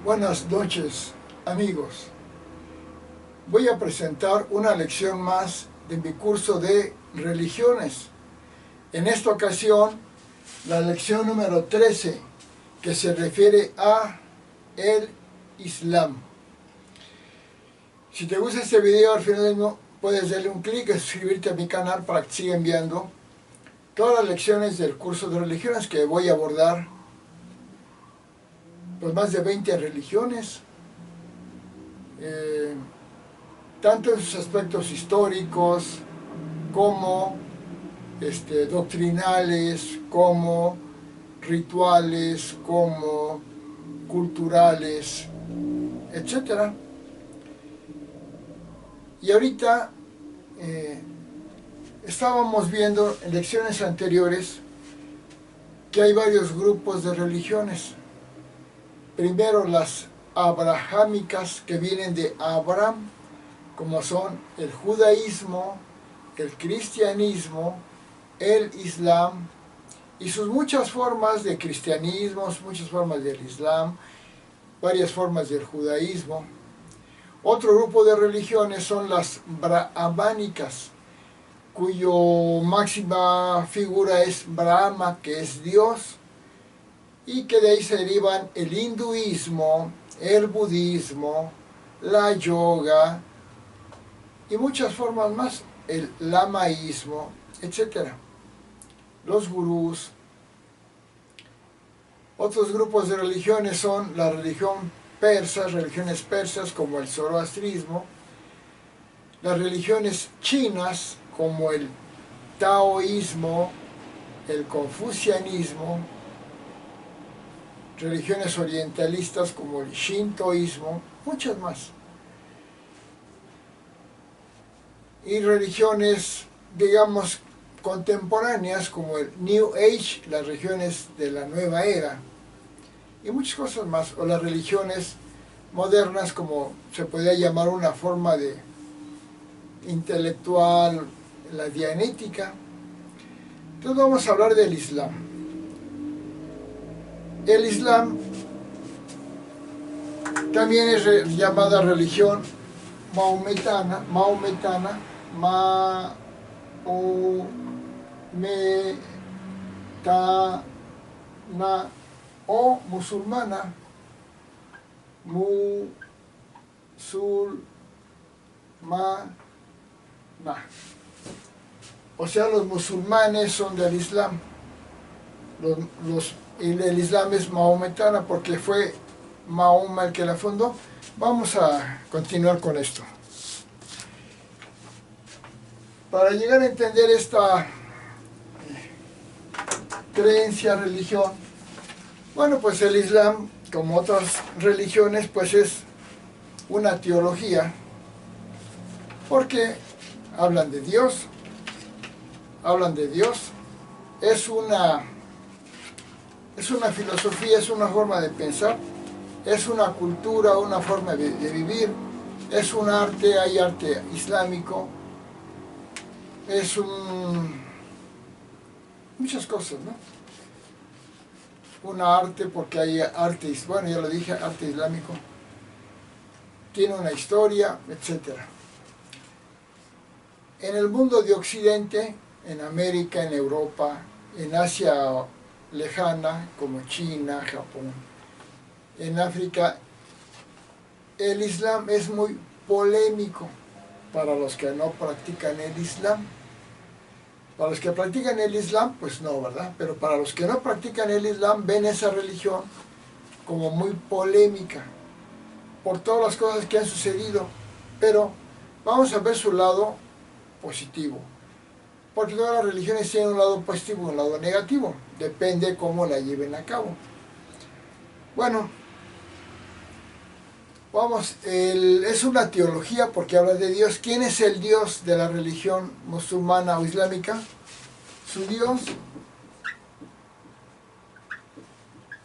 Buenas noches, amigos. Voy a presentar una lección más de mi curso de religiones. En esta ocasión, la lección número 13, que se refiere a el Islam. Si te gusta este video, al final puedes darle un clic y suscribirte a mi canal para que sigan viendo todas las lecciones del curso de religiones que voy a abordar. Pues más de 20 religiones, tanto en sus aspectos históricos como doctrinales, como rituales, como culturales, etc. Y ahorita estábamos viendo en lecciones anteriores que hay varios grupos de religiones. Primero las abrahámicas, que vienen de Abraham, como son el judaísmo, el cristianismo, el islam y sus muchas formas de cristianismo, muchas formas del islam, varias formas del judaísmo. Otro grupo de religiones son las brahmánicas, cuyo máxima figura es Brahma, que es Dios, y que de ahí se derivan el hinduismo, el budismo, la yoga y muchas formas más, el lamaísmo, etc. Los gurús. Otros grupos de religiones son la religión persa, religiones persas como el zoroastrismo, las religiones chinas como el taoísmo, el confucianismo, religiones orientalistas como el shintoísmo, muchas más. Y religiones, digamos, contemporáneas como el New Age, las religiones de la nueva era, y muchas cosas más, o las religiones modernas, como se podría llamar una forma de intelectual, la dianética. Entonces vamos a hablar del Islam. El Islam también es llamada religión maometana, o musulmana, o sea, los musulmanes son del Islam. El Islam es maometana porque fue Mahoma el que la fundó. Vamos a continuar con esto. Para llegar a entender esta creencia, religión, bueno, pues el Islam, como otras religiones, pues es una teología, porque hablan de Dios, es una filosofía, es una forma de pensar, es una cultura, una forma de vivir, es un arte, hay arte islámico, muchas cosas, ¿no? Un arte, porque hay arte, bueno, ya lo dije, arte islámico, tiene una historia, etc. En el mundo de Occidente, en América, en Europa, en Asia lejana, como China, Japón, en África, el Islam es muy polémico para los que no practican el Islam. Para los que practican el Islam, pues no, ¿verdad? Pero para los que no practican el Islam, ven esa religión como muy polémica por todas las cosas que han sucedido. Pero vamos a ver su lado positivo, porque todas las religiones tienen un lado positivo y un lado negativo, depende cómo la lleven a cabo. Bueno, vamos, es una teología porque habla de Dios. ¿Quién es el Dios de la religión musulmana o islámica? Su Dios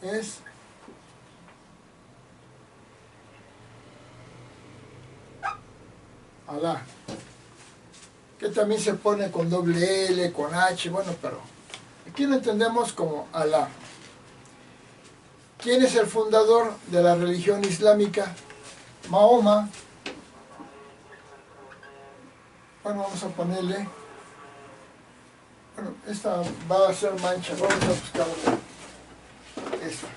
es Alá, que también se pone con doble L, con H, bueno, pero aquí lo entendemos como Alá. ¿Quién es el fundador de la religión islámica? Mahoma. Bueno, vamos a ponerle... Bueno, esta va a ser mancha. Vamos a buscar esta.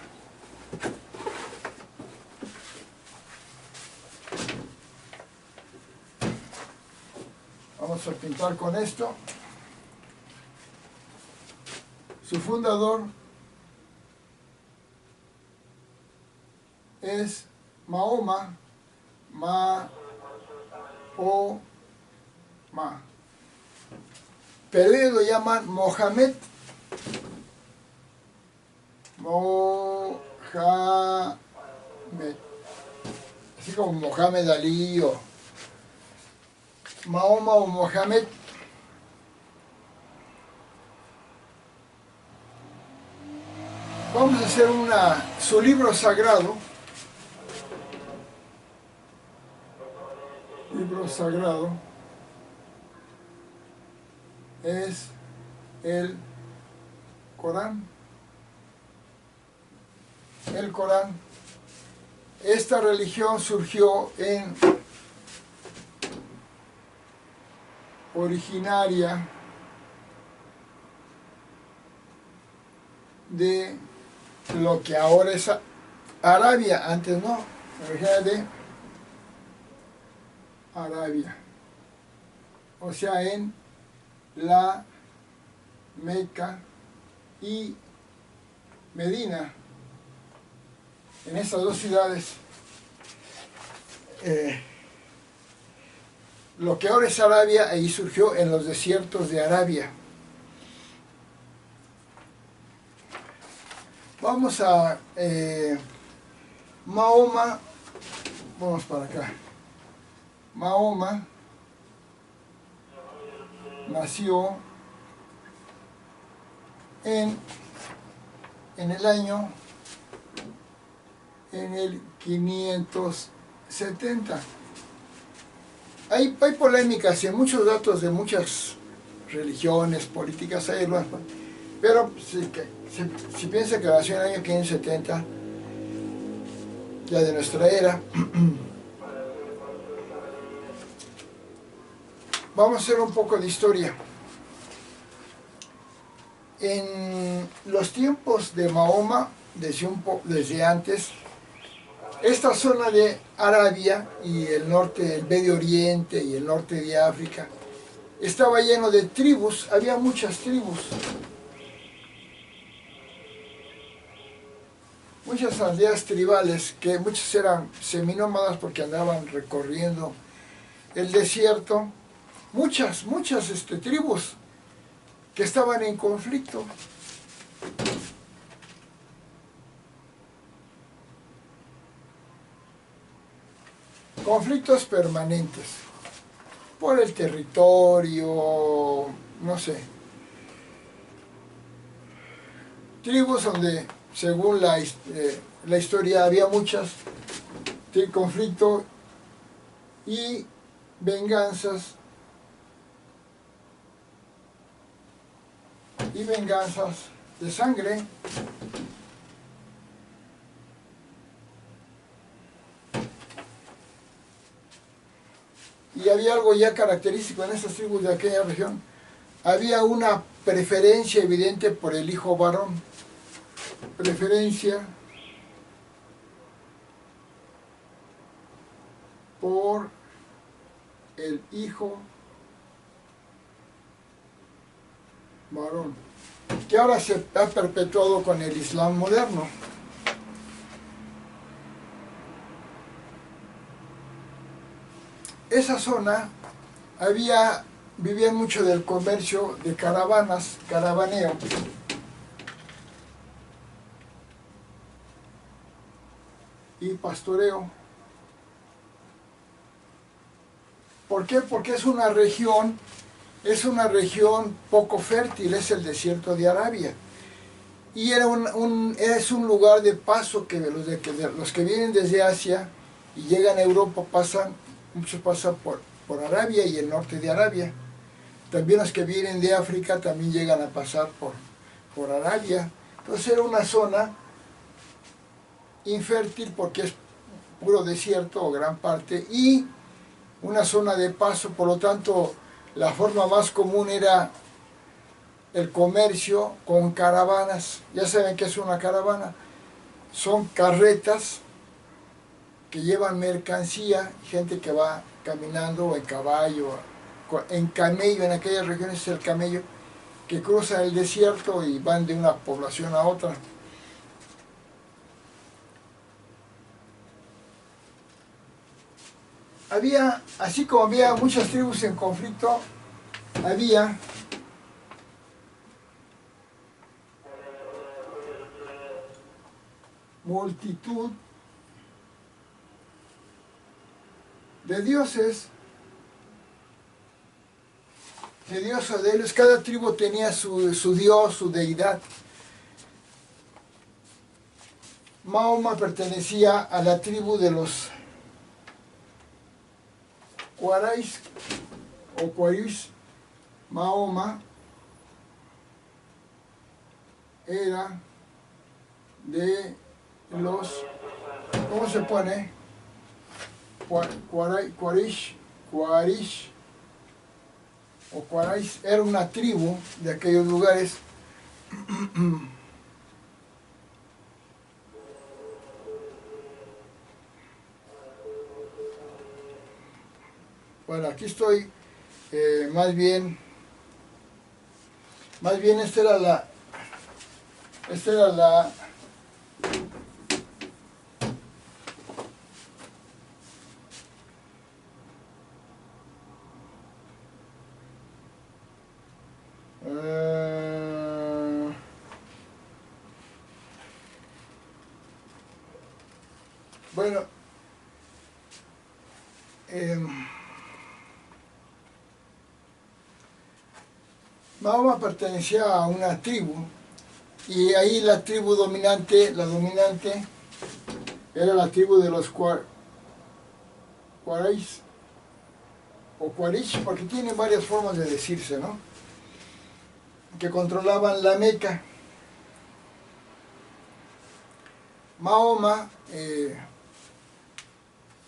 Vamos a pintar con esto. Su fundador es Mahoma, pero ellos lo llaman Mohamed. Así como Mohamed Ali o Mahoma o Mohamed. Vamos a hacer su libro sagrado. Libro sagrado es el Corán. El Corán. Esta religión surgió originaria de lo que ahora es Arabia, antes no, originaria de Arabia, o sea, en la Meca y Medina, en estas dos ciudades. Lo que ahora es Arabia, ahí surgió en los desiertos de Arabia. Vamos a Mahoma, vamos para acá. Mahoma nació en el año, en el 570. Hay polémicas y muchos datos de muchas religiones, políticas, pero si piensa que nació en el año 570, ya de nuestra era. Vamos a hacer un poco de historia. En los tiempos de Mahoma, desde antes, esta zona de Arabia y el norte, el Medio Oriente y el norte de África, estaba lleno de tribus, había muchas tribus. Muchas aldeas tribales, que muchas eran seminómadas porque andaban recorriendo el desierto. Muchas tribus que estaban en conflicto. Conflictos permanentes por el territorio, no sé. Tribus donde, según la historia, había muchas de conflicto y venganzas de sangre. Y había algo ya característico en esas tribus de aquella región. Había una preferencia evidente por el hijo varón. Preferencia por el hijo varón, que ahora se ha perpetuado con el Islam moderno. Esa zona vivían mucho del comercio de caravanas, caravaneo. Y pastoreo. ¿Por qué? Porque es una región poco fértil, es el desierto de Arabia. Y es un lugar de paso que los que vienen desde Asia y llegan a Europa muchos pasan por Arabia y el norte de Arabia. También los que vienen de África también llegan a pasar por Arabia. Entonces era una zona infértil porque es puro desierto o gran parte, y una zona de paso. Por lo tanto, la forma más común era el comercio con caravanas. Ya saben qué es una caravana. Son carretas que llevan mercancía, gente que va caminando o en caballo, en camello. En aquellas regiones es el camello, que cruzan el desierto y van de una población a otra. Había, así como había muchas tribus en conflicto, había multitud de dioses, de dioses de ellos. Cada tribu tenía su dios, su deidad. Mahoma pertenecía a la tribu de los Quraysh o Quraysh. Mahoma era de los, ¿cómo se pone? Quraysh o Quraysh era una tribu de aquellos lugares. Bueno, aquí estoy, más bien esta era la bueno, Mahoma pertenecía a una tribu, y ahí la tribu dominante, era la tribu de los Quraysh o Quraysh, porque tiene varias formas de decirse, ¿no? Que controlaban la Meca. Mahoma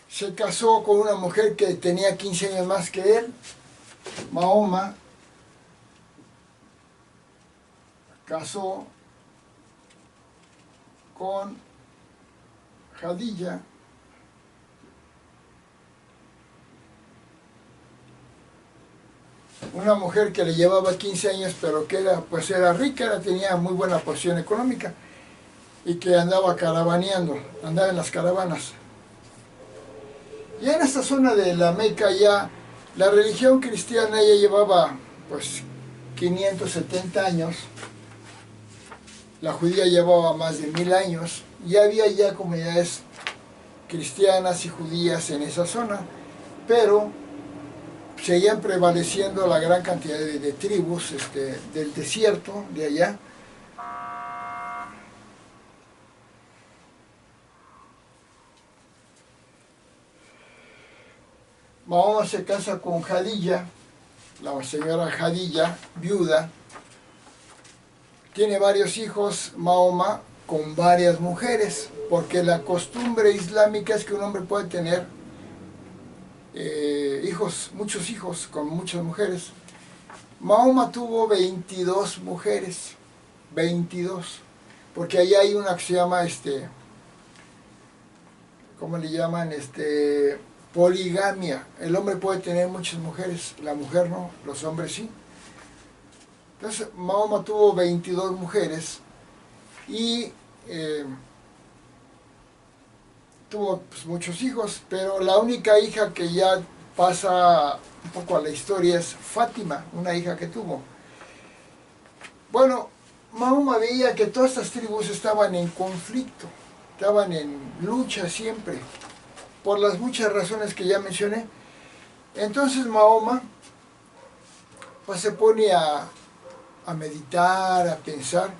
se casó con una mujer que tenía 15 años más que él. Mahoma casó con Jadilla, una mujer que le llevaba 15 años, pero que era rica, tenía muy buena posición económica, y que andaba caravaneando, andaba en las caravanas. Ya en esta zona de la Meca, ya la religión cristiana ya llevaba pues 570 años, la judía llevaba más de 1000 años, y había ya comunidades cristianas y judías en esa zona, pero seguían prevaleciendo la gran cantidad de tribus del desierto de allá. Mahoma se casa con Jadilla, la señora Jadilla, viuda. Tiene varios hijos Mahoma con varias mujeres, porque la costumbre islámica es que un hombre puede tener muchos hijos con muchas mujeres. Mahoma tuvo 22 mujeres, 22, porque ahí hay una que se llama, ¿cómo le llaman? Poligamia. El hombre puede tener muchas mujeres, la mujer no, los hombres sí. Entonces Mahoma tuvo 22 mujeres y tuvo pues muchos hijos, pero la única hija que ya pasa un poco a la historia es Fátima, una hija que tuvo. Bueno, Mahoma veía que todas estas tribus estaban en conflicto, estaban en lucha siempre, por las muchas razones que ya mencioné. Entonces Mahoma pues se pone a meditar, a pensar,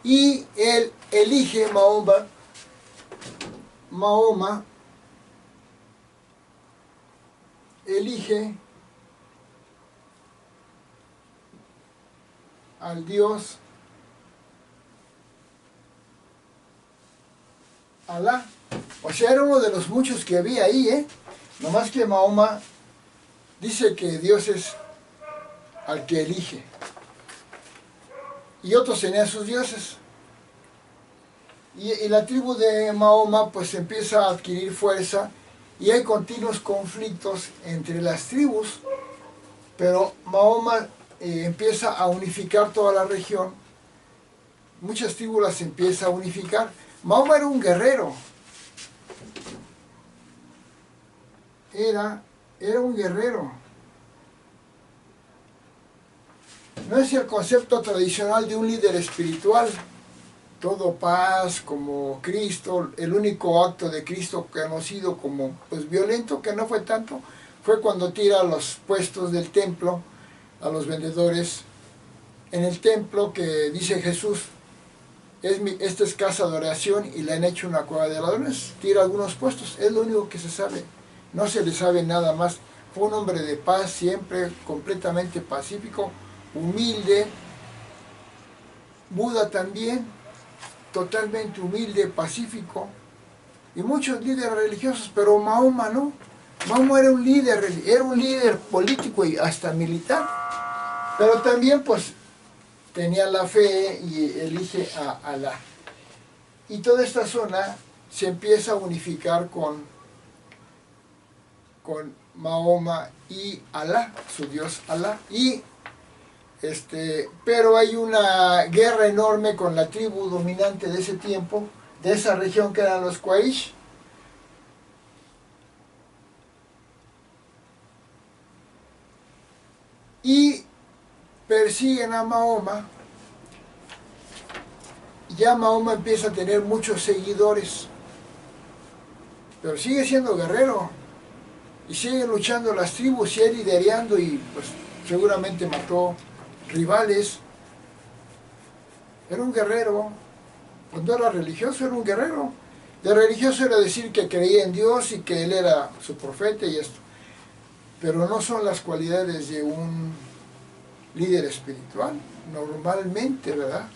y él elige, Mahoma elige al dios Alá. O sea, era uno de los muchos que había ahí, ¿eh? Nomás que Mahoma dice que Dios es al que elige. Y otros tenían sus dioses. Y la tribu de Mahoma pues empieza a adquirir fuerza y hay continuos conflictos entre las tribus, pero Mahoma empieza a unificar toda la región. Muchas tribus las empieza a unificar. Mahoma era un guerrero. Era un guerrero. No es el concepto tradicional de un líder espiritual, todo paz, como Cristo. El único acto de Cristo conocido como pues, violento, que no fue tanto, fue cuando tira los puestos del templo a los vendedores en el templo, que dice Jesús, esta es casa de oración y le han hecho una cueva de ladrones. Tira algunos puestos, es lo único que se sabe, no se le sabe nada más. Fue un hombre de paz, siempre completamente pacífico, humilde. Buda también, totalmente humilde, pacífico, y muchos líderes religiosos, pero Mahoma no. Mahoma era un líder político y hasta militar, pero también pues tenía la fe y elige a Alá. Y toda esta zona se empieza a unificar con Mahoma y Alá, su dios Alá. Pero hay una guerra enorme con la tribu dominante de ese tiempo, de esa región, que eran los Quraysh. Y persiguen a Mahoma. Ya Mahoma empieza a tener muchos seguidores, pero sigue siendo guerrero y sigue luchando las tribus, sigue liderando, y pues seguramente mató rivales. Era un guerrero. Cuando era religioso era un guerrero. De religioso era decir que creía en Dios y que él era su profeta y esto, pero no son las cualidades de un líder espiritual normalmente, ¿verdad?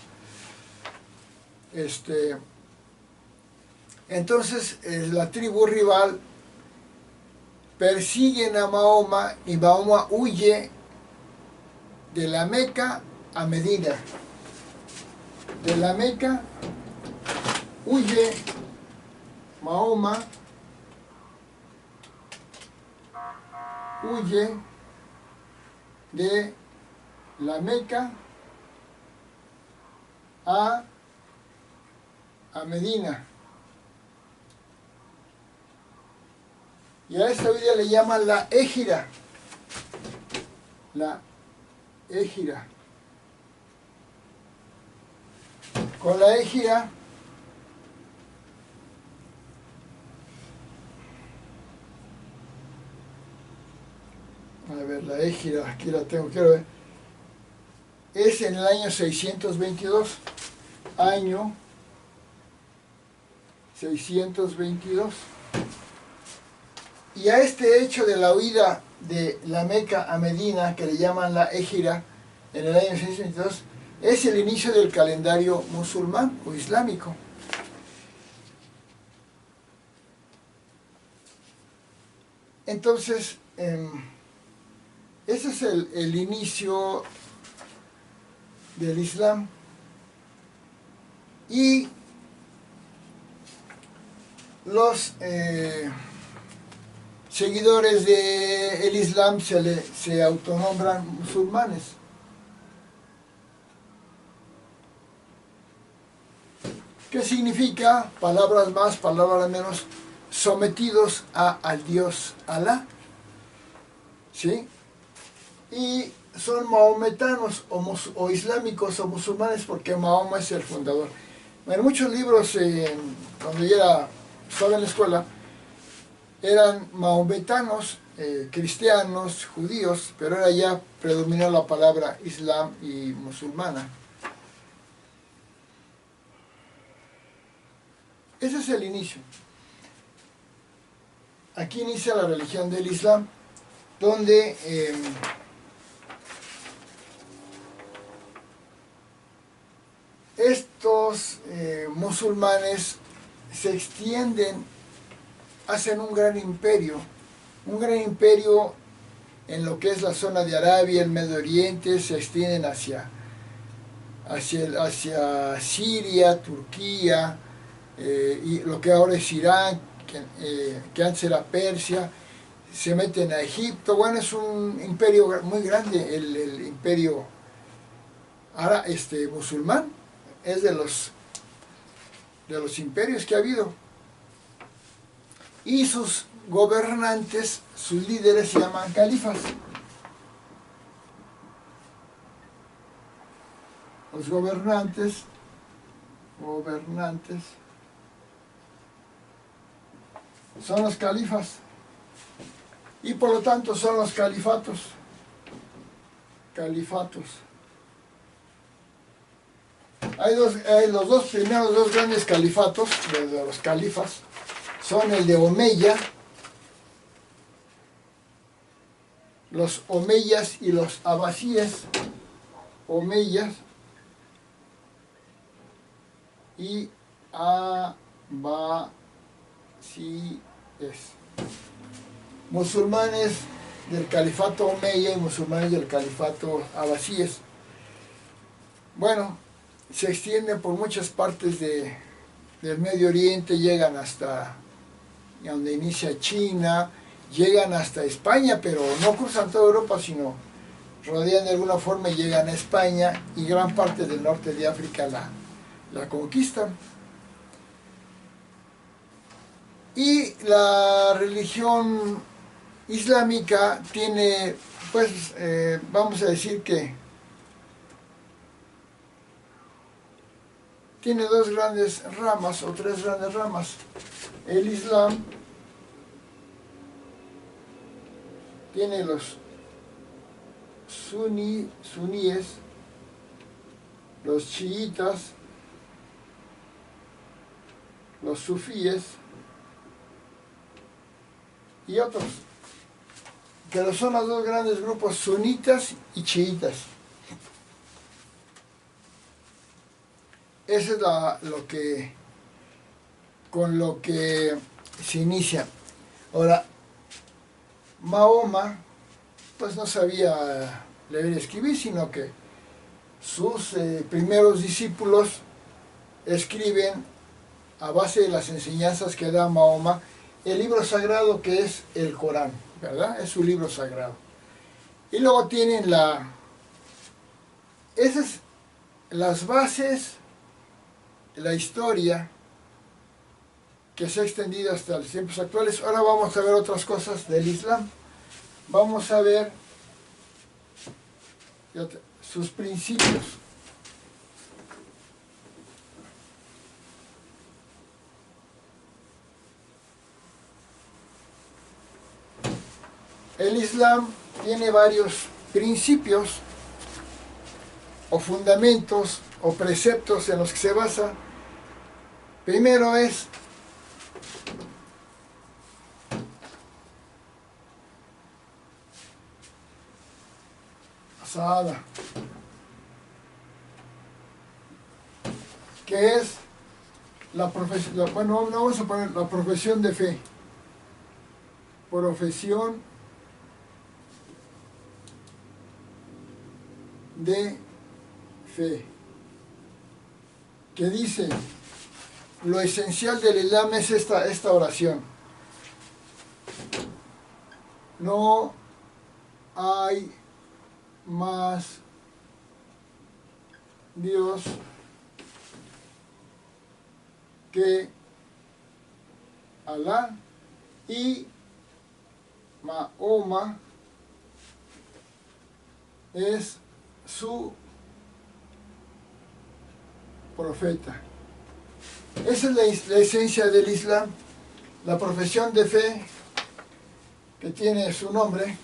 Entonces la tribu rival persiguen a Mahoma y Mahoma huye de la Meca a Medina. De la Meca huye Mahoma, huye de la Meca a Medina. Y a esta vida le llaman la Égira. La Égira. Con la Égira a ver, la Égira, aquí la tengo, quiero ver. Es en el año 622. Año 622. Y a este hecho de la huida de la Meca a Medina, que le llaman la Égira, en el año 622, es el inicio del calendario musulmán o islámico. Entonces, ese es el inicio del Islam. Y los seguidores del Islam se autonombran musulmanes. ¿Qué significa? Palabras más, palabras menos, sometidos al Dios Alá. ¿Sí? Y son mahometanos o islámicos o musulmanes porque Mahoma es el fundador. En muchos libros, cuando yo estaba en la escuela, eran mahometanos, cristianos, judíos, pero ahora ya predominó la palabra islam y musulmana. Ese es el inicio. Aquí inicia la religión del Islam, donde estos musulmanes se extienden, hacen un gran imperio en lo que es la zona de Arabia, el Medio Oriente, se extienden hacia Siria, Turquía, y lo que ahora es Irán, que antes era Persia, se meten a Egipto. Bueno, es un imperio muy grande, el imperio musulmán, es de los imperios que ha habido. Y sus gobernantes, sus líderes se llaman califas. Los gobernantes son los califas, y por lo tanto son los califatos. Hay los dos grandes califatos de los califas, son el de Omeya, los omeyas y los abasíes. Omeyas y abasíes, musulmanes del califato omeya y musulmanes del califato abasíes. Bueno, se extienden por muchas partes del Medio Oriente, llegan hasta donde inicia China, llegan hasta España, pero no cruzan toda Europa, sino rodean de alguna forma y llegan a España, y gran parte del norte de África la conquistan. Y la religión islámica tiene, pues, vamos a decir que tiene dos grandes ramas o tres grandes ramas. El Islam tiene los suníes, los chiitas, los sufíes y otros, pero son los dos grandes grupos, sunitas y chiitas. Eso es con lo que se inicia. Ahora, Mahoma pues no sabía leer y escribir, sino que sus primeros discípulos escriben a base de las enseñanzas que da Mahoma el libro sagrado, que es el Corán, ¿verdad? Es su libro sagrado. Y luego tienen esas las bases, la historia que se ha extendido hasta los tiempos actuales. Ahora vamos a ver otras cosas del Islam. Vamos a ver sus principios. El Islam tiene varios principios o fundamentos o preceptos en los que se basa. Primero es Sahada, que es la profesión, bueno, vamos a poner la profesión de fe. Profesión de fe, que dice, lo esencial del Islam es esta oración: no hay más Dios que Alá, y Mahoma es su profeta. Esa es la esencia del Islam, la profesión de fe que tiene su nombre,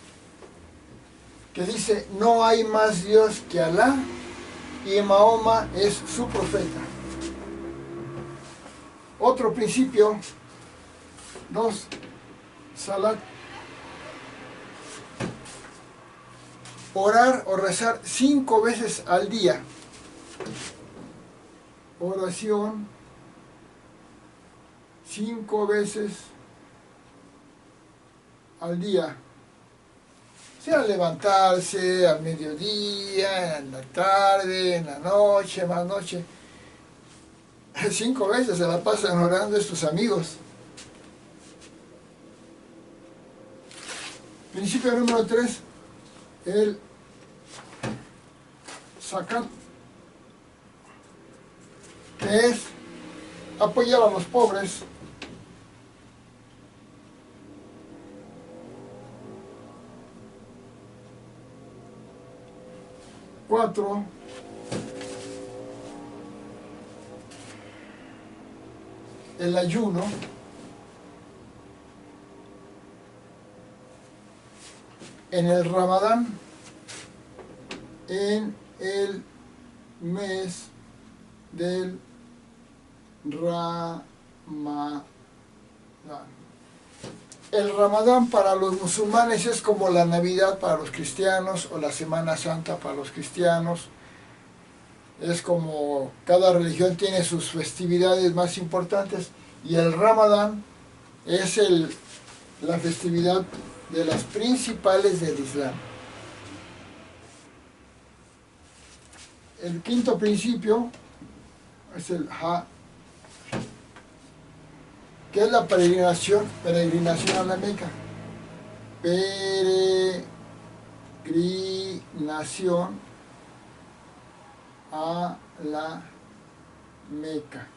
que dice no hay más Dios que Alá y Mahoma es su profeta. Otro principio, 2, salat, orar o rezar 5 veces al día. Oración 5 veces al día. Sea al levantarse, al mediodía, en la tarde, en la noche, más noche. 5 veces se la pasan orando estos amigos. Principio número 3, el zakat, que es apoyar a los pobres. Cuatro, el ayuno. En el Ramadán, en el mes del Ramadán. El Ramadán para los musulmanes es como la Navidad para los cristianos o la Semana Santa para los cristianos. Es como cada religión tiene sus festividades más importantes y el Ramadán es la festividad de las principales del Islam. El quinto principio es el Hajj, que es la peregrinación a la Meca. Peregrinación a la Meca.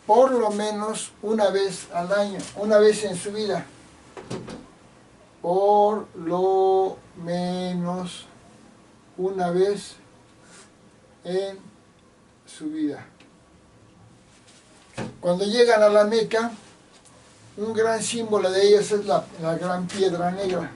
Por lo menos una vez al año, una vez en su vida. Por lo menos una vez en su vida. Cuando llegan a la Meca, un gran símbolo de ellos es la gran piedra negra.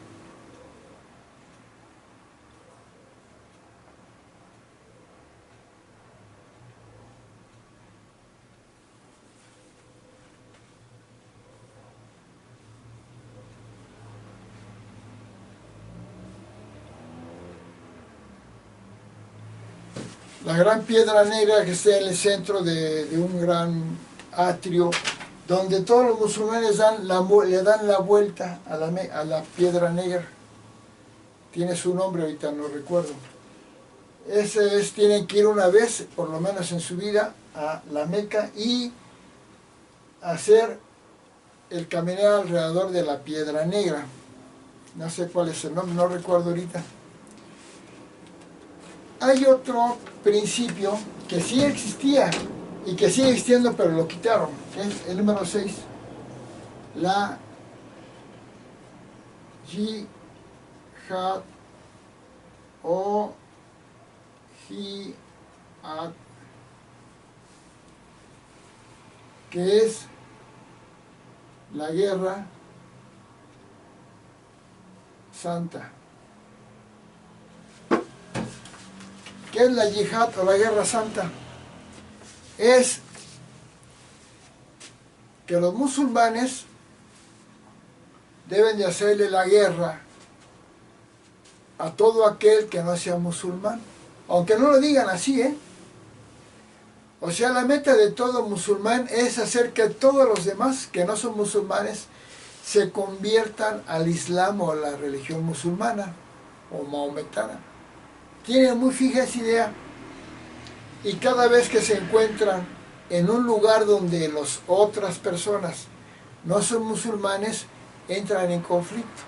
La gran piedra negra que está en el centro de un gran atrio, donde todos los musulmanes le dan la vuelta a la piedra negra. Tiene su nombre, ahorita no recuerdo. Tienen que ir una vez, por lo menos en su vida, a la Meca y hacer el caminar alrededor de la piedra negra. No sé cuál es el nombre, no recuerdo ahorita. Hay otro principio que sí existía y que sigue existiendo, pero lo quitaron. Es el número 6. La yihad o jihad, que es la guerra santa. ¿Qué es la yihad o la guerra santa? Es que los musulmanes deben de hacerle la guerra a todo aquel que no sea musulmán. Aunque no lo digan así, ¿eh? O sea, la meta de todo musulmán es hacer que todos los demás que no son musulmanes se conviertan al Islam o a la religión musulmana o maometana. Tienen muy fija esa idea y cada vez que se encuentran en un lugar donde las otras personas no son musulmanes, entran en conflicto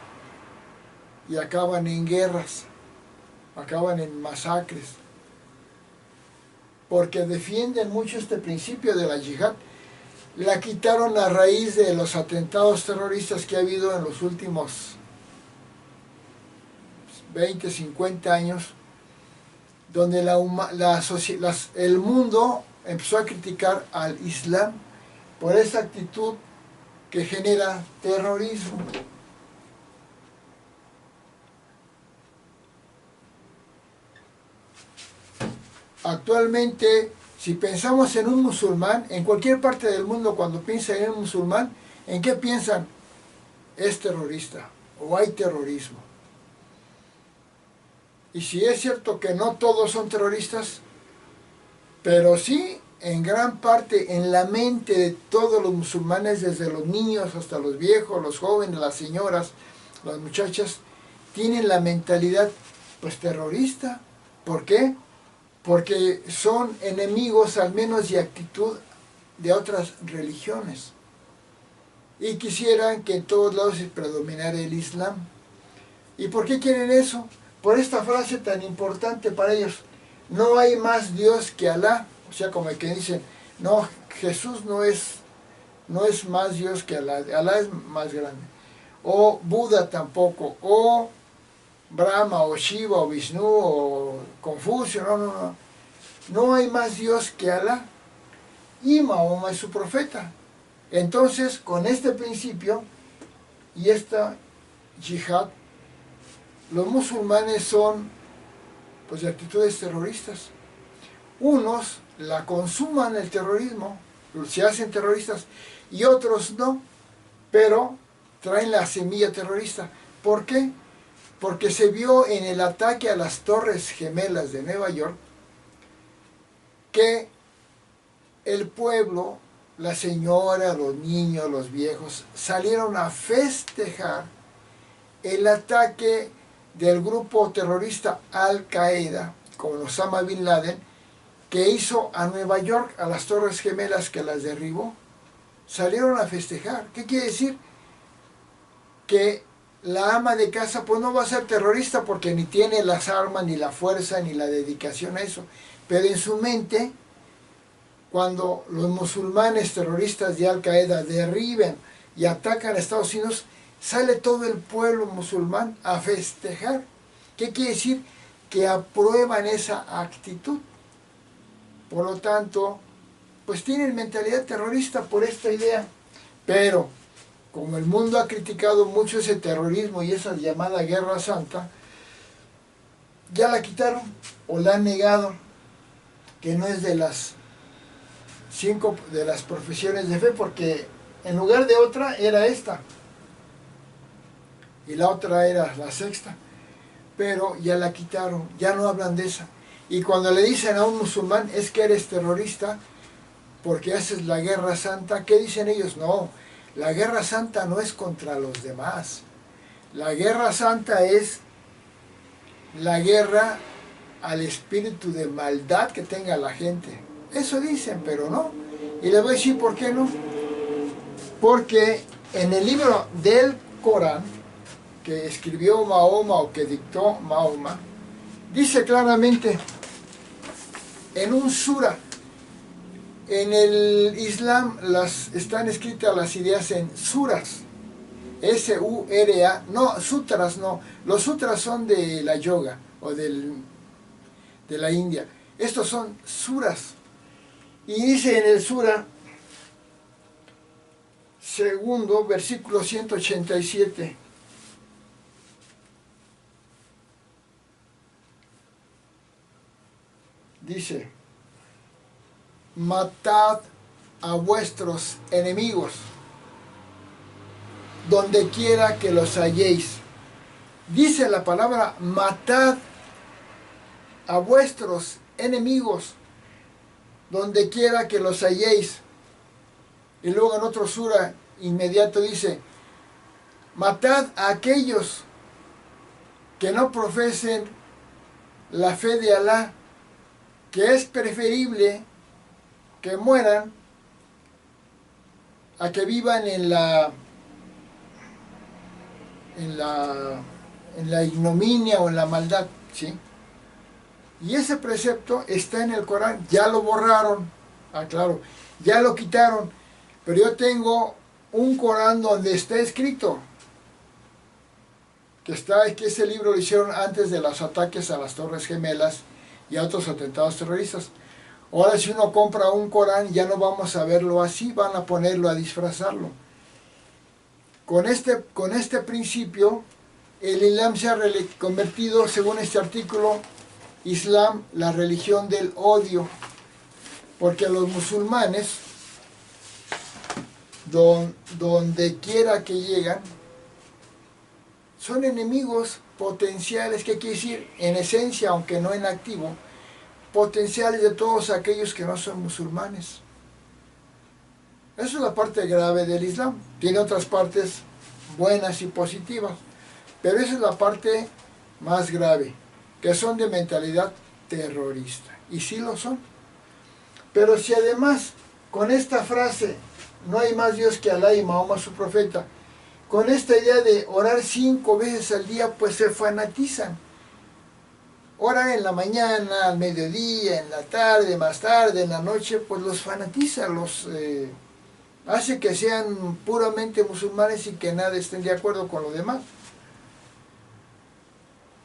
y acaban en guerras, acaban en masacres, porque defienden mucho este principio de la yihad. La quitaron a raíz de los atentados terroristas que ha habido en los últimos 20, 50 años, donde el mundo empezó a criticar al Islam por esa actitud que genera terrorismo. Actualmente, si pensamos en un musulmán, en cualquier parte del mundo, cuando piensan en un musulmán, ¿en qué piensan? Es terrorista o hay terrorismo. Y si es cierto que no todos son terroristas, pero sí en gran parte en la mente de todos los musulmanes, desde los niños hasta los viejos, los jóvenes, las señoras, las muchachas, tienen la mentalidad pues terrorista. ¿Por qué? Porque son enemigos al menos de actitud de otras religiones y quisieran que en todos lados se predominara el Islam. ¿Y por qué quieren eso? Por esta frase tan importante para ellos: no hay más Dios que Alá. O sea, como el que dicen, no, Jesús no es más Dios que Alá, Alá es más grande. O Buda tampoco, o Brahma, o Shiva, o Vishnu, o Confucio, no. No hay más Dios que Alá, y Mahoma es su profeta. Entonces, con este principio y esta yihad, los musulmanes son pues de actitudes terroristas. Unos la consuman el terrorismo, se hacen terroristas, y otros no, pero traen la semilla terrorista. ¿Por qué? Porque se vio en el ataque a las Torres Gemelas de Nueva York que el pueblo, la señora, los niños, los viejos, salieron a festejar el ataque del grupo terrorista Al-Qaeda con Osama Bin Laden, que hizo a Nueva York, a las Torres Gemelas, que las derribó. Salieron a festejar. ¿Qué quiere decir? Que la ama de casa pues no va a ser terrorista porque ni tiene las armas, ni la fuerza, ni la dedicación a eso. Pero en su mente, cuando los musulmanes terroristas de Al-Qaeda derriben y atacan a Estados Unidos, sale todo el pueblo musulmán a festejar. ¿Qué quiere decir? Que aprueban esa actitud. Por lo tanto, pues tienen mentalidad terrorista por esta idea. Pero, como el mundo ha criticado mucho ese terrorismo y esa llamada Guerra Santa, ya la quitaron o la han negado, que no es de las 5 de las profesiones de fe, porque en lugar de otra era esta y la otra era la sexta, pero ya la quitaron, ya no hablan de esa. Y cuando le dicen a un musulmán es que eres terrorista porque haces la Guerra Santa, ¿qué dicen ellos? No, la Guerra Santa no es contra los demás, la Guerra Santa es la guerra al espíritu de maldad que tenga la gente. Eso dicen, pero no. Y les voy a decir por qué no. Porque en el libro del Corán, que escribió Mahoma o que dictó Mahoma, dice claramente en un sura, en el Islam están escritas las ideas en suras, S-U-R-A, no, sutras no, los sutras son de la yoga o de la India, estos son suras. Y dice en el sura segundo, versículo 187, dice: matad a vuestros enemigos donde quiera que los halléis. Dice la palabra matad a vuestros enemigos donde quiera que los halléis. Y luego en otro sura inmediato dice: matad a aquellos que no profesen la fe de Alá, que es preferible que mueran a que vivan en la ignominia o en la maldad, ¿sí? Y ese precepto está en el Corán, ya lo borraron, claro, ya lo quitaron, pero yo tengo un Corán donde está escrito, que ese libro lo hicieron antes de los ataques a las Torres Gemelas y a otros atentados terroristas. Ahora si uno compra un Corán ya no vamos a verlo así, van a ponerlo a disfrazarlo. Con este principio, el Islam se ha convertido, según este artículo, Islam, la religión del odio, porque los musulmanes, donde quiera que llegan, son enemigos potenciales. ¿Qué quiere decir? En esencia, aunque no en activo, potenciales de todos aquellos que no son musulmanes. Esa es la parte grave del Islam. Tiene otras partes buenas y positivas, pero esa es la parte más grave, que son de mentalidad terrorista. Y sí lo son. Pero si además, con esta frase, no hay más Dios que Alá y Mahoma su profeta, con esta idea de orar 5 veces al día, pues se fanatizan. Oran en la mañana, al mediodía, en la tarde, más tarde, en la noche, pues los fanatiza, los hace que sean puramente musulmanes y que nada estén de acuerdo con lo demás.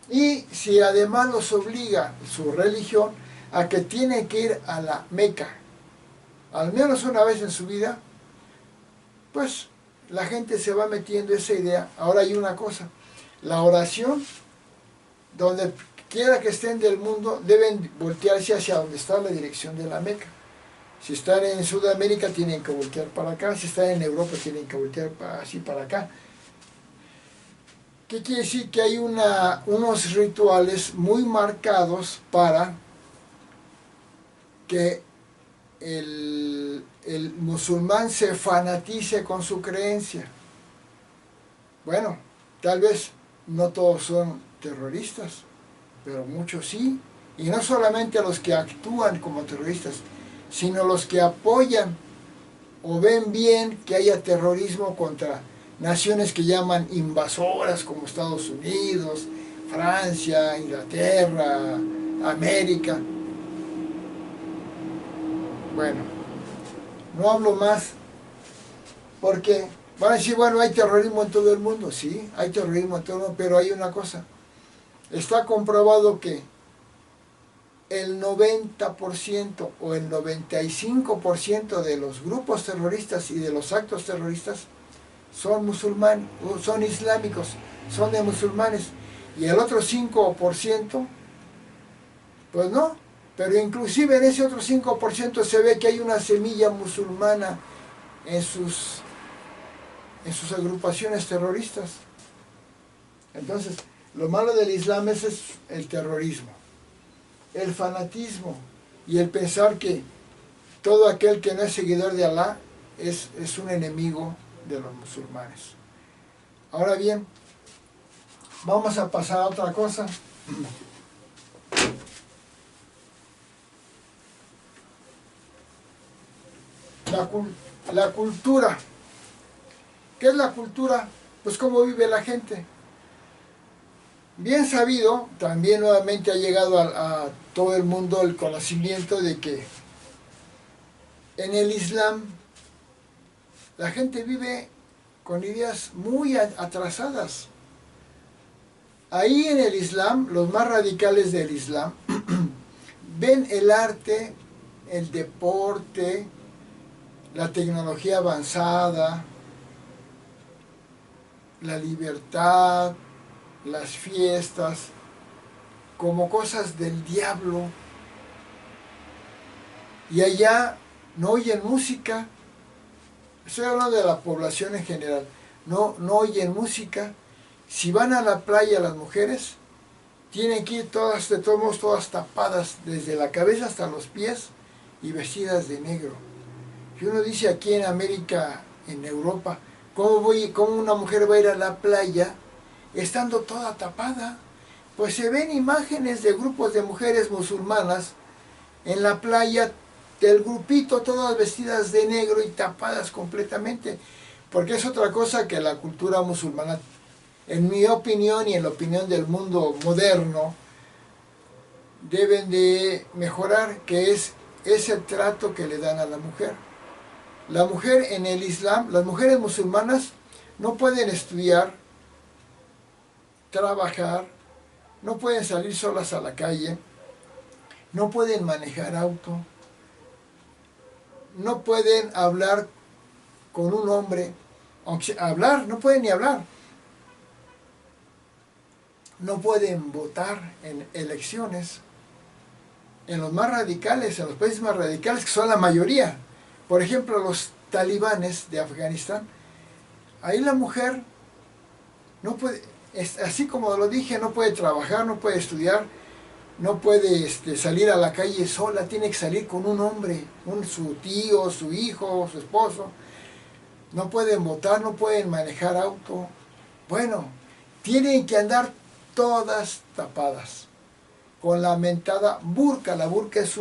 Y si además los obliga su religión a que tienen que ir a la Meca, al menos una vez en su vida, pues la gente se va metiendo esa idea. Ahora hay una cosa, la oración, donde quiera que estén del mundo, deben voltearse hacia donde está la dirección de la Meca. Si están en Sudamérica tienen que voltear para acá, si están en Europa tienen que voltear así para acá. ¿Qué quiere decir? Que hay unos rituales muy marcados para que el musulmán se fanatice con su creencia. Bueno, tal vez no todos son terroristas, pero muchos sí. Y no solamente los que actúan como terroristas, sino los que apoyan o ven bien que haya terrorismo contra naciones que llaman invasoras como Estados Unidos, Francia, Inglaterra, América. Bueno, no hablo más porque van a decir, bueno, hay terrorismo en todo el mundo. Sí, hay terrorismo en todo el mundo, pero hay una cosa. Está comprobado que el 90% o el 95% de los grupos terroristas y de los actos terroristas son musulmanes, son islámicos, son de musulmanes. Y el otro 5%, pues no. Pero inclusive en ese otro 5% se ve que hay una semilla musulmana en sus agrupaciones terroristas. Entonces, lo malo del Islam es el terrorismo, el fanatismo y el pensar que todo aquel que no es seguidor de Alá es un enemigo de los musulmanes. Ahora bien, vamos a pasar a otra cosa. La cultura. ¿Qué es la cultura? Pues cómo vive la gente. Bien sabido, también nuevamente ha llegado a todo el mundo el conocimiento de que en el Islam la gente vive con ideas muy atrasadas. Ahí en el Islam, los más radicales del Islam, ven el arte, el deporte, la tecnología avanzada, la libertad, las fiestas, como cosas del diablo. Y allá no oyen música. Estoy hablando de la población en general. No oyen música. Si van a la playa las mujeres, tienen que ir todas, de todos modos, todas tapadas, desde la cabeza hasta los pies y vestidas de negro. Y uno dice aquí en América, en Europa, ¿cómo una mujer va a ir a la playa estando toda tapada? Pues se ven imágenes de grupos de mujeres musulmanas en la playa, del grupito, todas vestidas de negro y tapadas completamente, porque es otra cosa que la cultura musulmana, en mi opinión y en la opinión del mundo moderno, deben de mejorar, que es ese trato que le dan a la mujer. La mujer en el Islam, las mujeres musulmanas no pueden estudiar, trabajar, no pueden salir solas a la calle, no pueden manejar auto, no pueden hablar con un hombre, aunque hablar, no pueden ni hablar. No pueden votar en elecciones. En los más radicales, en los países más radicales, que son la mayoría, por ejemplo, los talibanes de Afganistán, ahí la mujer no puede, así como lo dije, no puede trabajar, no puede estudiar, no puede salir a la calle sola, tiene que salir con un hombre, su tío, su hijo, su esposo. No pueden votar, no pueden manejar auto. Bueno, tienen que andar todas tapadas, con la mentada burka. La burka es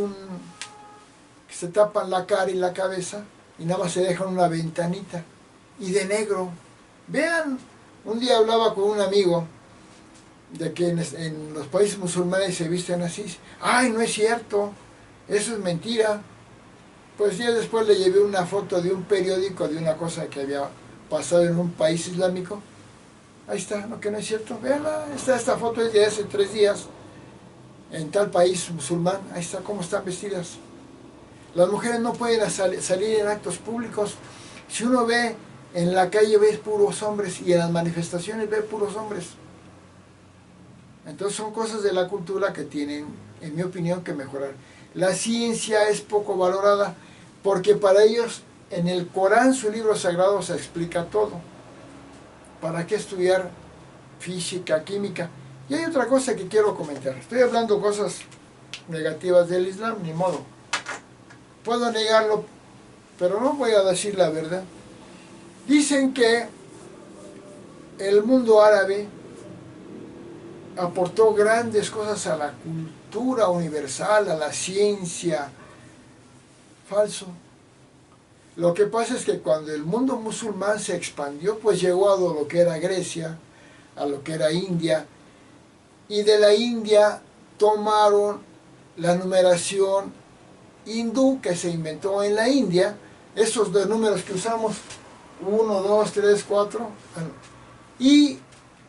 que se tapan la cara y la cabeza y nada más se dejan una ventanita. Y de negro. Vean, un día hablaba con un amigo de que en los países musulmanes se visten así. ¡Ay, no es cierto! Eso es mentira. Pues ya después le llevé una foto de un periódico de una cosa que había pasado en un país islámico. Ahí está, lo que no es cierto. Veanla, esta foto es de hace 3 días en tal país musulmán. Ahí está cómo están vestidas. Las mujeres no pueden salir en actos públicos. Si uno ve en la calle, ve puros hombres, y en las manifestaciones ve puros hombres. Entonces son cosas de la cultura que tienen, en mi opinión, que mejorar. La ciencia es poco valorada porque para ellos en el Corán, su libro sagrado, se explica todo. ¿Para qué estudiar física, química? Y hay otra cosa que quiero comentar. Estoy hablando cosas negativas del Islam, ni modo. Puedo negarlo, pero no voy a decir la verdad. Dicen que el mundo árabe aportó grandes cosas a la cultura universal, a la ciencia. Falso. Lo que pasa es que cuando el mundo musulmán se expandió, pues llegó a lo que era Grecia, a lo que era India, y de la India tomaron la numeración hindú que se inventó en la India, esos 2 números que usamos, 1, 2, 3, 4, y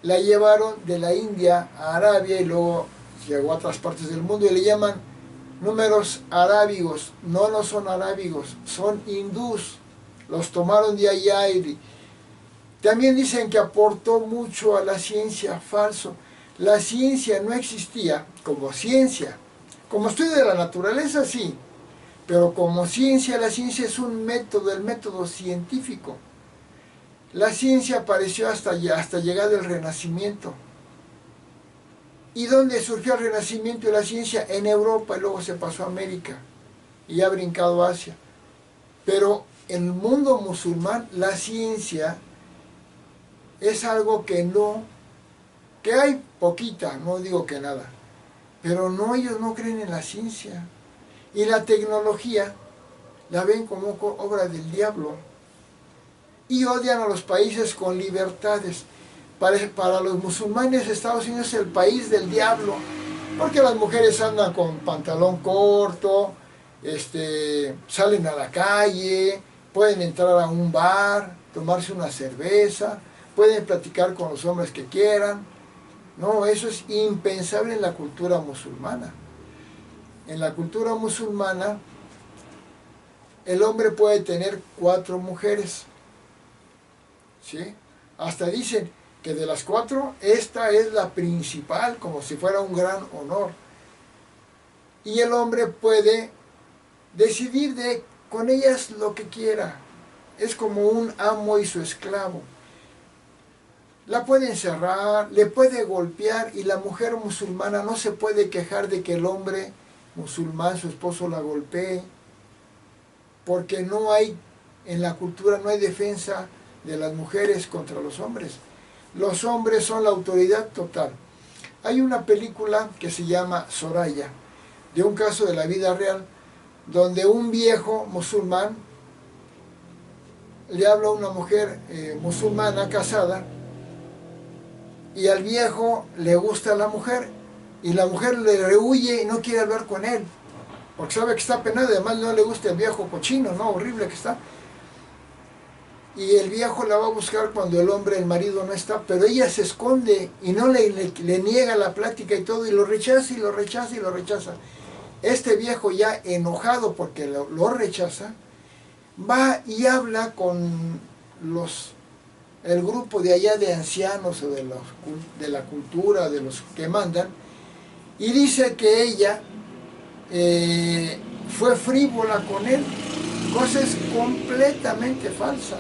la llevaron de la India a Arabia y luego llegó a otras partes del mundo y le llaman números arábigos. No, no son arábigos, son hindús. Los tomaron de allá y también dicen que aportó mucho a la ciencia. Falso. La ciencia no existía como ciencia. Como estudio de la naturaleza, sí. Pero como ciencia, la ciencia es un método, el método científico. La ciencia apareció hasta llegar el Renacimiento. ¿Y dónde surgió el Renacimiento de la ciencia? En Europa, y luego se pasó a América y ha brincado a Asia. Pero en el mundo musulmán la ciencia es algo que hay poquita, no digo que nada, pero no, ellos no creen en la ciencia. Y la tecnología la ven como obra del diablo. Y odian a los países con libertades. Para los musulmanes, Estados Unidos es el país del diablo, porque las mujeres andan con pantalón corto, salen a la calle, pueden entrar a un bar, tomarse una cerveza, pueden platicar con los hombres que quieran. No, eso es impensable en la cultura musulmana. En la cultura musulmana, el hombre puede tener 4 mujeres, ¿sí? Hasta dicen que de las 4, esta es la principal, como si fuera un gran honor. Y el hombre puede decidir con ellas lo que quiera. Es como un amo y su esclavo. La puede encerrar, le puede golpear, y la mujer musulmana no se puede quejar de que el hombre musulmán, su esposo, la golpee, porque en la cultura no hay defensa de las mujeres contra los hombres. Los hombres son la autoridad total. Hay una película que se llama Soraya, de un caso de la vida real, donde un viejo musulmán le habla a una mujer musulmana casada, y al viejo le gusta la mujer, y la mujer le rehuye y no quiere hablar con él, porque sabe que está penado, además no le gusta el viejo cochino, ¿no? Horrible que está. Y el viejo la va a buscar cuando el marido no está, pero ella se esconde y no le niega la plática y todo, y lo rechaza y lo rechaza y lo rechaza. Este viejo, ya enojado porque lo rechaza, va y habla con el grupo de allá de ancianos o de la cultura, de los que mandan, y dice que ella fue frívola con él, cosa es completamente falsa.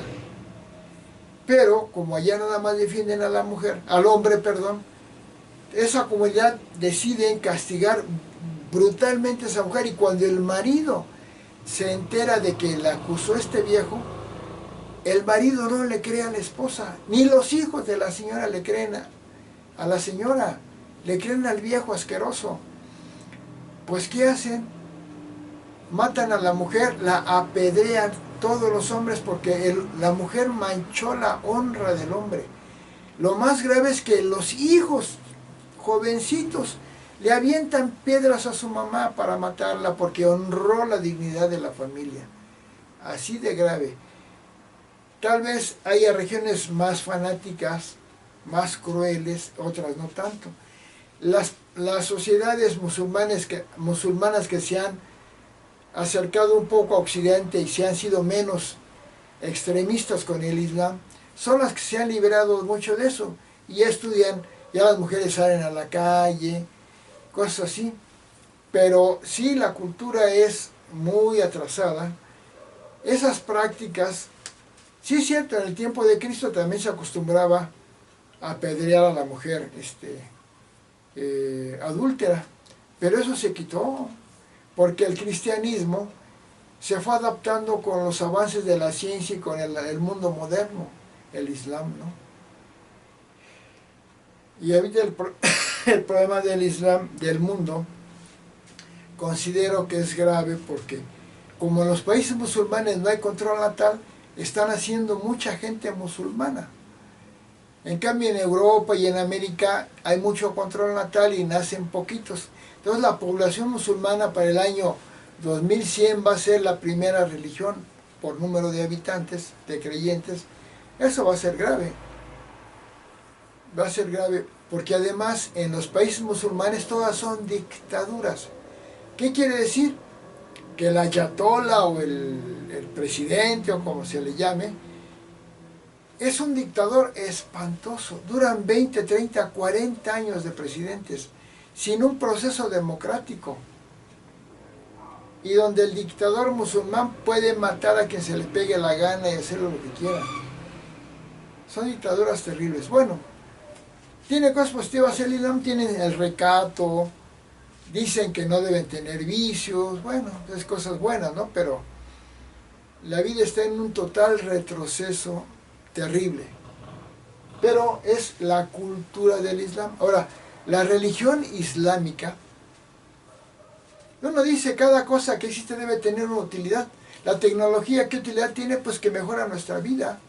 Pero como allá nada más defienden a la mujer, al hombre, perdón, esa comunidad decide castigar brutalmente a esa mujer, y cuando el marido se entera de que la acusó este viejo, el marido no le cree a la esposa, ni los hijos de la señora le creen a la señora, le creen al viejo asqueroso. Pues ¿qué hacen? Matan a la mujer, la apedrean todos los hombres porque la mujer manchó la honra del hombre. Lo más grave es que los hijos jovencitos le avientan piedras a su mamá para matarla porque honró la dignidad de la familia. Así de grave. Tal vez haya regiones más fanáticas, más crueles, otras no tanto. Las sociedades musulmanas que se han acercado un poco a Occidente y se han sido menos extremistas con el Islam, son las que se han liberado mucho de eso. Y ya estudian, ya las mujeres salen a la calle, cosas así. Pero sí, la cultura es muy atrasada. Esas prácticas, sí es cierto, en el tiempo de Cristo también se acostumbraba a apedrear a la mujer adúltera, pero eso se quitó, porque el cristianismo se fue adaptando con los avances de la ciencia y con el mundo moderno, el Islam, ¿no? Y ahorita el problema del Islam, del mundo, considero que es grave porque como en los países musulmanes no hay control natal, están haciendo mucha gente musulmana. En cambio en Europa y en América hay mucho control natal y nacen poquitos. Entonces la población musulmana para el año 2100 va a ser la primera religión por número de habitantes, de creyentes. Eso va a ser grave. Va a ser grave porque además en los países musulmanes todas son dictaduras. ¿Qué quiere decir? Que el ayatollah o el presidente o como se le llame, es un dictador espantoso. Duran 20, 30, 40 años de presidentes sin un proceso democrático. Y donde el dictador musulmán puede matar a quien se le pegue la gana y hacer lo que quiera. Son dictaduras terribles. Bueno, tiene cosas positivas el Islam, tiene el recato, dicen que no deben tener vicios, bueno, es cosas buenas, ¿no? Pero la vida está en un total retroceso terrible. Pero es la cultura del Islam. Ahora, la religión islámica, uno dice cada cosa que existe debe tener una utilidad. La tecnología, ¿qué utilidad tiene? Pues que mejora nuestra vida.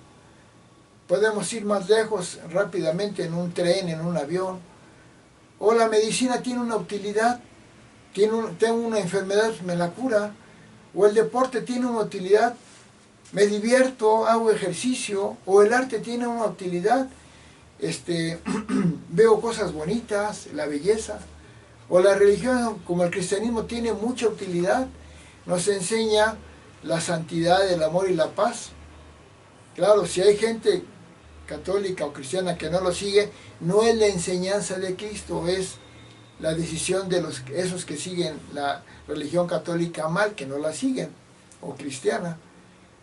Podemos ir más lejos rápidamente en un tren, en un avión. O la medicina tiene una utilidad. Tengo una enfermedad, me la cura. O el deporte tiene una utilidad. Me divierto, hago ejercicio. O el arte tiene una utilidad. Veo cosas bonitas, la belleza. O la religión, como el cristianismo, tiene mucha utilidad. Nos enseña la santidad, el amor y la paz. Claro, si hay gente católica o cristiana que no lo sigue, no es la enseñanza de Cristo, es la decisión de esos que siguen la religión católica mal, que no la siguen, o cristiana.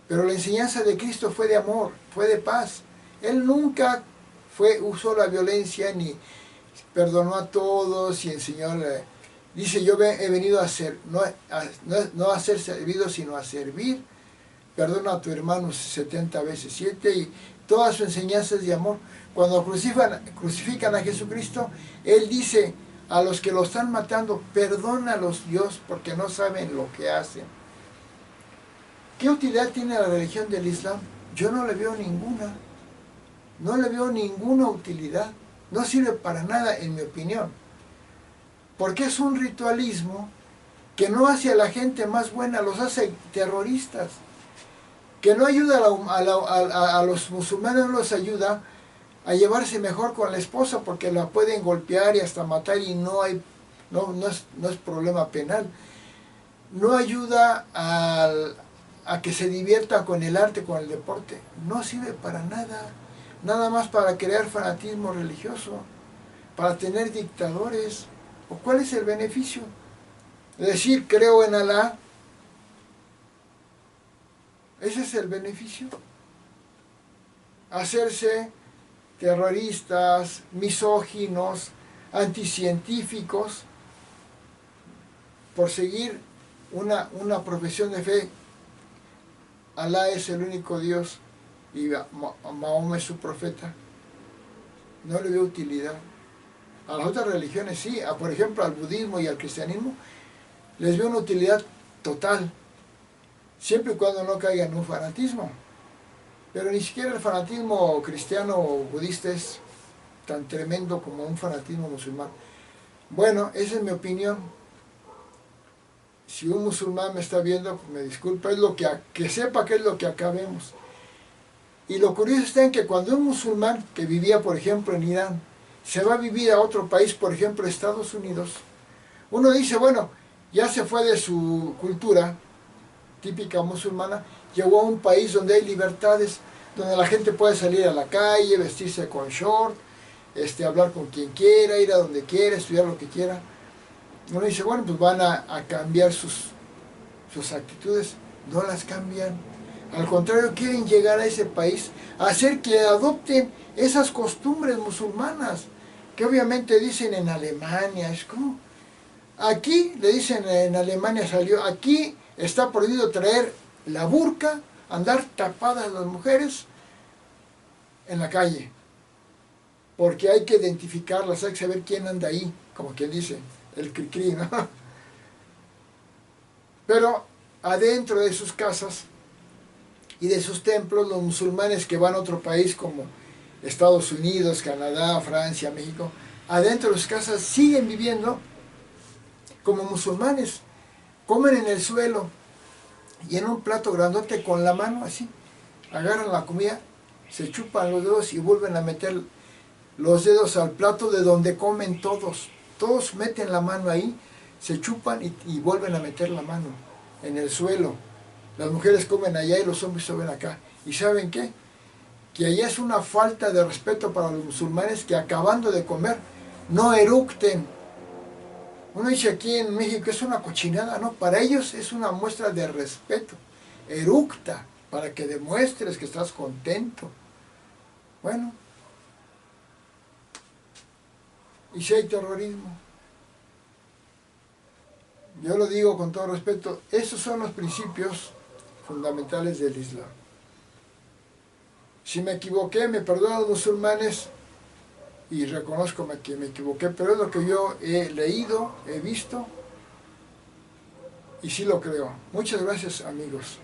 Pero la enseñanza de Cristo fue de amor, fue de paz. Él nunca usó la violencia, ni perdonó a todos y enseñó. Dice, yo he venido a ser, no a ser servido, sino a servir. Perdona a tu hermano 70 veces 7, y todas sus enseñanzas de amor. Cuando crucifican a Jesucristo, Él dice a los que lo están matando, perdónalos Dios, porque no saben lo que hacen. ¿Qué utilidad tiene la religión del Islam? Yo no le veo ninguna. No le veo ninguna utilidad. No sirve para nada, en mi opinión. Porque es un ritualismo que no hace a la gente más buena, los hace terroristas. Que no ayuda a los musulmanes, no los ayuda a llevarse mejor con la esposa, porque la pueden golpear y hasta matar y no es problema penal. No ayuda a que se divierta con el arte, con el deporte. No sirve para nada. Nada más para crear fanatismo religioso, para tener dictadores. ¿O cuál es el beneficio? Decir, creo en Alá. ¿Ese es el beneficio? Hacerse terroristas, misóginos, anticientíficos, por seguir una profesión de fe. Alá es el único Dios y Mahoma es su profeta. No le veo utilidad. A las otras religiones sí, por ejemplo al budismo y al cristianismo, les veo una utilidad total, siempre y cuando no caigan en un fanatismo. Pero ni siquiera el fanatismo cristiano o budista es tan tremendo como un fanatismo musulmán. Bueno, esa es mi opinión. Si un musulmán me está viendo, pues me disculpa, es lo que sepa que es lo que acá vemos. Y lo curioso está en que cuando un musulmán que vivía, por ejemplo, en Irán, se va a vivir a otro país, por ejemplo, Estados Unidos, uno dice, bueno, ya se fue de su cultura típica musulmana, llegó a un país donde hay libertades, donde la gente puede salir a la calle, vestirse con short, hablar con quien quiera, ir a donde quiera, estudiar lo que quiera. Uno dice, bueno, pues van a cambiar sus actitudes. No las cambian. Al contrario, quieren llegar a ese país a hacer que adopten esas costumbres musulmanas, que obviamente dicen en Alemania. Es como, aquí le dicen, en Alemania salió, aquí está prohibido traer la burka, andar tapadas las mujeres en la calle, porque hay que identificarlas, hay que saber quién anda ahí, como quien dice, el cri-cri, ¿no? Pero adentro de sus casas y de sus templos, los musulmanes que van a otro país como Estados Unidos, Canadá, Francia, México, adentro de sus casas siguen viviendo como musulmanes, comen en el suelo y en un plato grandote con la mano así, agarran la comida, se chupan los dedos y vuelven a meter los dedos al plato de donde comen todos. Todos meten la mano ahí, se chupan y vuelven a meter la mano en el suelo. Las mujeres comen allá y los hombres suben acá. ¿Y saben qué? Que allá es una falta de respeto para los musulmanes que acabando de comer no eructen. Uno dice aquí en México es una cochinada, no, para ellos es una muestra de respeto. Eructa, para que demuestres que estás contento. Bueno, y si hay terrorismo, yo lo digo con todo respeto, esos son los principios fundamentales del Islam. Si me equivoqué, me perdonan los musulmanes y reconozco que me equivoqué, pero es lo que yo he leído, he visto y sí lo creo. Muchas gracias, amigos.